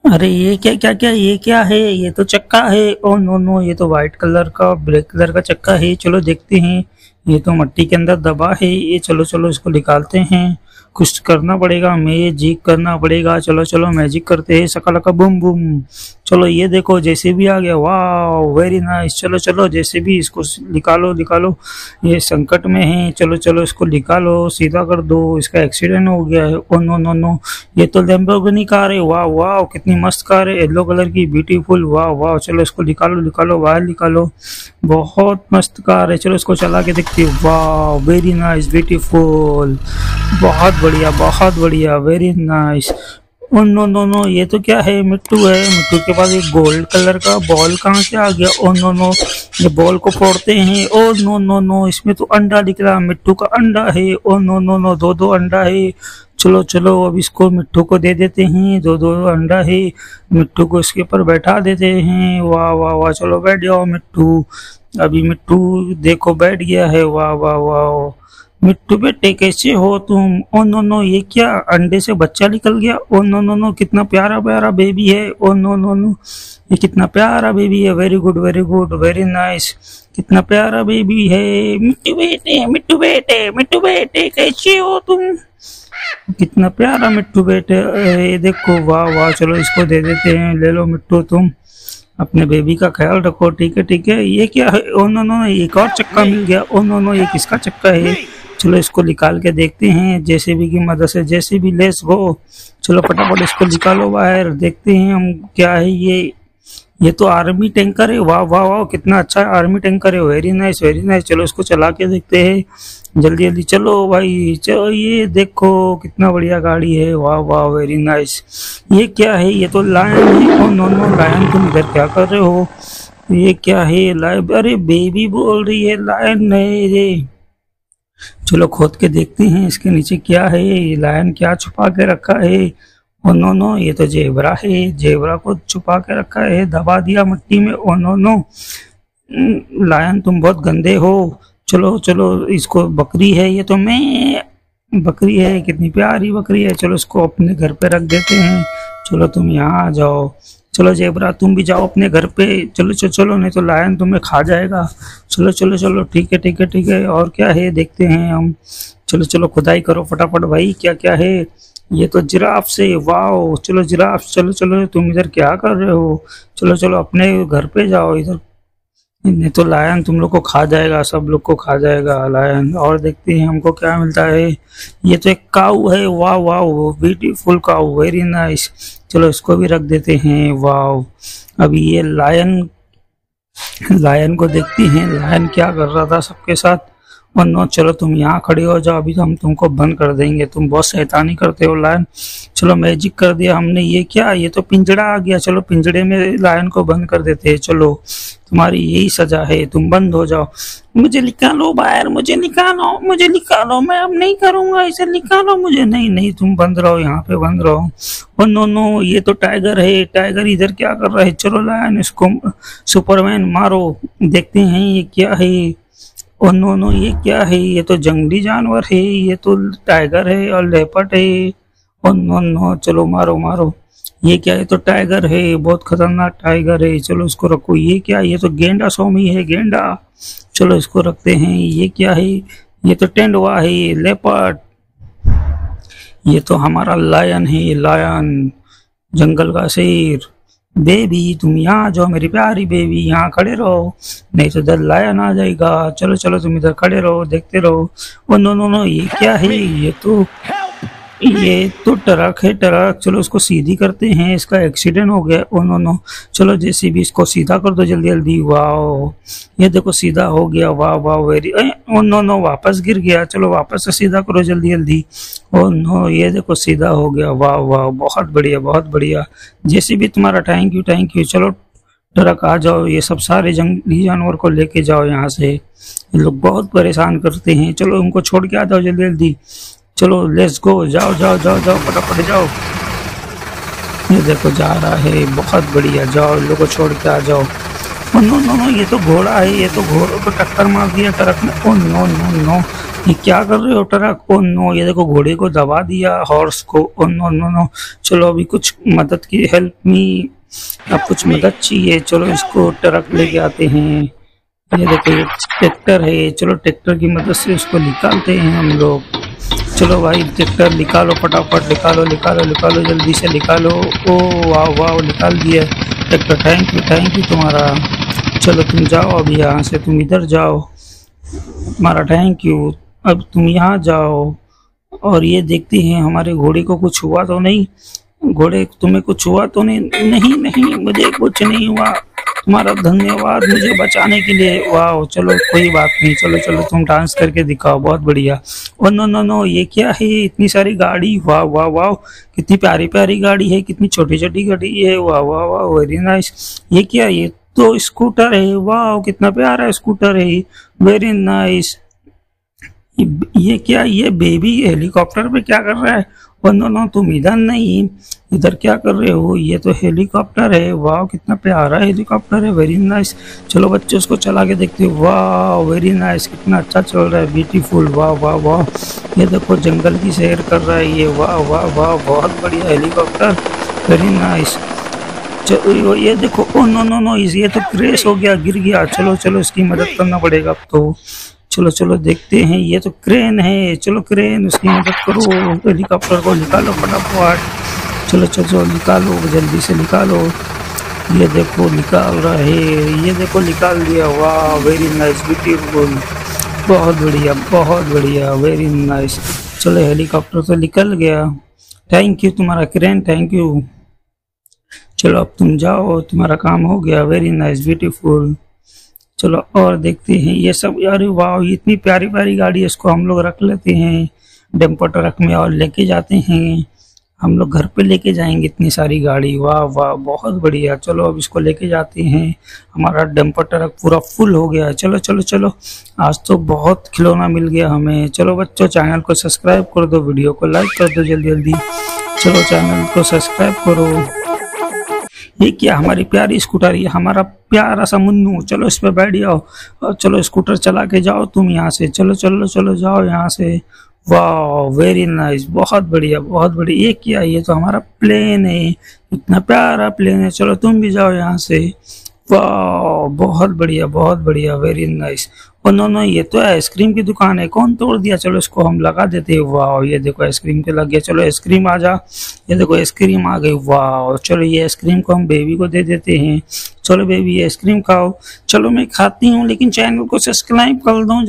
अरे ये क्या क्या क्या ये क्या है? ये तो चक्का है। ओ नो नो, ये तो वाइट कलर का ब्लैक कलर का चक्का है। चलो देखते हैं। ये तो मट्टी के अंदर दबा है। ये चलो चलो इसको निकालते हैं। कुछ करना पड़ेगा, मैजिक करना पड़ेगा। चलो चलो मैजिक करते हैं। शकलका बूम बूम। चलो ये देखो जेसीबी आ गया। वाह वेरी नाइस। चलो चलो जेसीबी इसको निकालो निकालो। ये संकट में है। चलो चलो इसको निकालो, सीधा कर दो। इसका एक्सीडेंट हो गया है। ओ नो नो नो, ये तो लैम्बोर्गिनी कार है। वाह वाह कितनी मस्त कार है, येलो कलर की, ब्यूटीफुल। वाह वाह, चलो इसको निकालो निकालो, बाहर निकालो। बहुत मस्त कार है। चलो इसको चला के देखते हैं। वाह वेरी नाइस, ब्यूटीफुल, बहुत बढ़िया, very nice. Oh no no no, ये तो क्या है? मिट्टू है। मिट्टू के पास एक गोल्ड कलर का बॉल कहाँ से आ गया? ओ नो नो, ये बॉल को फोड़ते हैं। ओ नो नो नो, इसमें तो अंडा दिख रहा, मिट्टू का अंडा है। ओ नो नो नो, दो दो अंडा है। चलो चलो अब इसको मिट्टू को दे देते हैं। दो दो अंडा है। मिट्टू को इसके ऊपर बैठा देते हैं। वाह वाह वाह, चलो बैठ जाओ मिट्टू। अभी मिट्टू देखो बैठ गया है। वाह वाह वाह। मिट्टू बेटे कैसे हो तुम? ओ नो नो, ये क्या अंडे से बच्चा निकल गया? ओ नो नो नो, कितना प्यारा प्यारा बेबी है। ओ नो नो नो, ये कितना प्यारा बेबी है। Very good very good, very nice. कितना प्यारा बेबी है। मिट्टू बेटे मिट्टू बेटे मिट्टू बेटे कैसे हो तुम? कितना प्यारा मिट्टू बेटे। ये देखो, वाह वाह। चलो इसको दे देते हैं। ले लो मिट्टू, तुम अपने बेबी का ख्याल रखो। ठीक है ठीक है। ये क्या है? ओ नो नो, एक और चक्का मिल गया। ओ नो नो, ये किसका चक्का है? चलो इसको निकाल के देखते हैं जेसीबी की मदद से। JCB let's go. चलो फटाफट इसको निकालो बाहर, देखते हैं हम क्या है ये तो आर्मी टैंकर है। वाह वाह वाह, कितना अच्छा आर्मी टैंकर है। Very nice very nice. चलो इसको चला के देखते हैं। जल्दी जल्दी चलो भाई, चलो। ये देखो कितना बढ़िया गाड़ी है। वाह वाह, वेरी नाइस। ये क्या है? ये तो लायन है। ओ नो नो, लायन तुम इधर क्या कर रहे हो? ये क्या है? लायन, अरे बेबी बोल रही है, लायन नहीं रे। चलो खोद के देखते हैं इसके नीचे क्या है। ये लायन क्या छुपा के रखा है? ओ नो नो, ये तो जेबरा है। जेबरा को छुपा के रखा है, दबा दिया मिट्टी में। ओ नो नो, लायन तुम बहुत गंदे हो। चलो चलो, इसको बकरी है। ये तो मैं बकरी है, कितनी प्यारी बकरी है। चलो इसको अपने घर पे रख देते हैं। चलो तुम यहाँ आ जाओ। चलो जेबरा तुम भी जाओ अपने घर पे। चलो चलो चलो, नहीं तो लायन तुम्हें खा जाएगा। चलो चलो चलो, ठीक है ठीक है ठीक है। और क्या है देखते हैं हम। चलो चलो खुदाई करो फटाफट भाई, क्या क्या है? ये तो जिराफ से। वाओ, चलो जिराफ, चलो चलो, तुम इधर क्या कर रहे हो? चलो चलो अपने घर पे जाओ इधर, नहीं तो लायन तुम लोग को खा जाएगा, सब लोग को खा जाएगा लायन। और देखते हैं हमको क्या मिलता है। ये तो एक काऊ है। वाह वाह, ब्यूटीफुल काऊ, वेरी नाइस। चलो इसको भी रख देते हैं। वाह, अभी ये लायन, लायन को देखते हैं लायन क्या कर रहा था सबके साथ। और नो, चलो तुम यहाँ खड़े हो जाओ, अभी तो हम तुमको बंद कर देंगे, तुम बहुत शैतानी करते हो लायन। चलो मैजिक कर दिया हमने। ये क्या? ये तो पिंजड़ा आ गया। चलो पिंजड़े में लायन को बंद कर देते हैं। चलो तुम्हारी यही सजा है, तुम बंद हो जाओ। मुझे निकालो बाहर, मुझे निकालो, मुझे निकालो, मैं अब नहीं करूंगा इसे, निकालो मुझे। नहीं नहीं, तुम बंद रहो, यहाँ पे बंद रहो। और नो नो, ये तो टाइगर है। टाइगर इधर क्या कर रहा है? चलो लायन इसको सुपरमैन मारो, देखते हैं ये क्या है। और नो नो, ये क्या है? ये तो जंगली जानवर है। ये तो टाइगर है और लेपर्ड है। और नो नो, चलो मारो मारो। ये क्या है? तो टाइगर है, बहुत खतरनाक टाइगर है। चलो इसको रखो। ये क्या? ये तो गेंडा सोमी है, गेंडा। चलो इसको रखते हैं। ये क्या है? ये तो तेंदुआ है, लेपर्ड। ये तो हमारा लायन है, लायन, जंगल का शेर। बेबी तुम यहाँ आ जाओ, मेरी प्यारी बेबी, यहाँ खड़े रहो, नहीं तो इधर लायन आ जाएगा। चलो चलो तुम इधर खड़े रहो, देखते रहो। ओ नो नो नो, ये क्या है? ये तो ट्रक है, ट्रक। चलो उसको सीधी करते हैं, इसका एक्सीडेंट हो गया। ओ नो नो, चलो जैसे भी इसको सीधा कर दो जल्दी जल्दी। वाह, ये देखो सीधा हो गया। वाह वाह, वेरी। ओ नो नो, वापस गिर गया। चलो वापस से सीधा करो जल्दी जल्दी। ओ नो, ये देखो सीधा हो गया। वाह वाह, बहुत बढ़िया बहुत बढ़िया। जैसे भी तुम्हारा थैंक यू थैंक यू। चलो ट्रक आ जाओ, ये सब सारे जंगली जानवर को लेके जाओ यहाँ से, ये लोग बहुत परेशान करते हैं। चलो उनको छोड़ के आ जाओ जल्दी जल्दी। चलो लेट्स गो, जाओ जाओ जाओ जाओ, फटाफट जाओ। ये देखो जा रहा है, बहुत बढ़िया। जाओ इन लोगों को छोड़ के आ जाओ। ओ नो नो नो, ये तो घोड़ा है। ये तो घोड़ों को टक्कर मार दिया ट्रक ने। ओ नो नो नो, ये क्या कर रहे हो ट्रक? ओ नो, ये देखो घोड़े को दबा दिया, हॉर्स को। ओ नो नो नो, चलो अभी कुछ मदद की, हेल्प मी, अब कुछ मदद चाहिए। चलो इसको ट्रक लेके आते हैं। ये देखो ये ट्रैक्टर है, चलो ट्रैक्टर की मदद से उसको निकालते हैं हम लोग। चलो भाई ट्रैक्टर निकालो, फटाफट निकालो निकालो निकालो, जल्दी से निकालो। ओ वाह वाह, निकाल दिया ट्रैक्टर। थैंक यू तुम्हारा। चलो तुम जाओ अभी यहाँ से, तुम इधर जाओ, तुम्हारा थैंक यू। अब तुम यहाँ जाओ और ये देखते हैं हमारे घोड़े को कुछ हुआ तो नहीं। घोड़े तुम्हें कुछ हुआ तो नहीं? नहीं नहीं, मुझे कुछ नहीं हुआ। तुम्हारा धन्यवाद मुझे बचाने के लिए। वाह, चलो कोई बात नहीं, चलो चलो तुम डांस करके दिखाओ, बहुत बढ़िया। ओ नो नो नो, ये क्या है? इतनी सारी गाड़ी, वाह वाह वाह, कितनी प्यारी प्यारी गाड़ी है, कितनी छोटी छोटी गाड़ी है, वाह वाह वाह, वेरी नाइस। ये क्या, ये तो स्कूटर है, वाह कितना प्यारा स्कूटर है, वेरी नाइस। ये क्या, ये बेबी हेलीकॉप्टर पे क्या कर रहा है? ओ नो नो, तुम इधर नहीं, इधर क्या कर रहे हो? ये तो हेलीकॉप्टर है, वाह कितना प्यारा हेलीकॉप्टर है, वेरी नाइस। चलो बच्चे उसको चला के देखते हो। वाह वेरी नाइस, कितना अच्छा चल रहा है, ब्यूटीफुल, वाह वाह वाह। ये देखो जंगल की सैर कर रहा है ये, वाह वाह वाह, बहुत बढ़िया हेलीकॉप्टर, वेरी नाइस। चलो ये देखो, ओ नो नो नो, ये तो क्रैश हो गया, गिर गया। चलो चलो इसकी मदद करना पड़ेगा अब तो। चलो चलो देखते हैं, ये तो क्रेन है, चलो क्रेन उसकी मदद करो, हेलीकॉप्टर को निकालो फटाफट। चलो चलो चलो निकालो, जल्दी से निकालो। ये देखो निकाल रहा है, ये देखो निकाल दिया, वाह वेरी नाइस, ब्यूटीफुल, बहुत बढ़िया, वेरी नाइस। चलो हेलीकॉप्टर तो निकल गया, थैंक यू तुम्हारा क्रेन, थैंक यू। चलो अब तुम जाओ, तुम्हारा काम हो गया, वेरी नाइस, ब्यूटीफुल। चलो और देखते हैं ये सब। यार वाह, इतनी प्यारी प्यारी गाड़ी है, इसको हम लोग रख लेते हैं डंपर ट्रक में और लेके जाते हैं। हम लोग घर पे लेके जाएंगे इतनी सारी गाड़ी, वाह वाह बहुत बढ़िया। चलो अब इसको लेके जाते हैं, हमारा डंपर ट्रक पूरा फुल हो गया है। चलो चलो चलो, आज तो बहुत खिलौना मिल गया हमें। चलो बच्चों, चैनल को सब्सक्राइब कर दो, वीडियो को लाइक कर दो जल्दी जल्दी। चलो चैनल को सब्सक्राइब करो। ये क्या, हमारी प्यारी स्कूटर, ये हमारा प्यारा सा मुन्नू, चलो इस पे बैठ जाओ और चलो स्कूटर चला के जाओ तुम यहाँ से। चलो चलो चलो जाओ यहाँ से, वाह वेरी नाइस, बहुत बढ़िया बहुत बढ़िया। ये क्या, ये तो हमारा प्लेन है, इतना प्यारा प्लेन है। चलो तुम भी जाओ यहाँ से, वाह बहुत बढ़िया, very nice. Oh no no, ये तो आइसक्रीम की दुकान है, कौन तोड़ दिया? चलो इसको हम लगा देते हैं। वाह, ये देखो आइसक्रीम के लग गया। चलो आइसक्रीम आ जा, ये देखो आइसक्रीम आ गई, वाह। चलो ये आइसक्रीम को हम बेबी को दे देते हैं। चलो बेबी आइसक्रीम खाओ। चलो मैं खाती हूँ, लेकिन चैनल को सब्सक्राइब कर दो।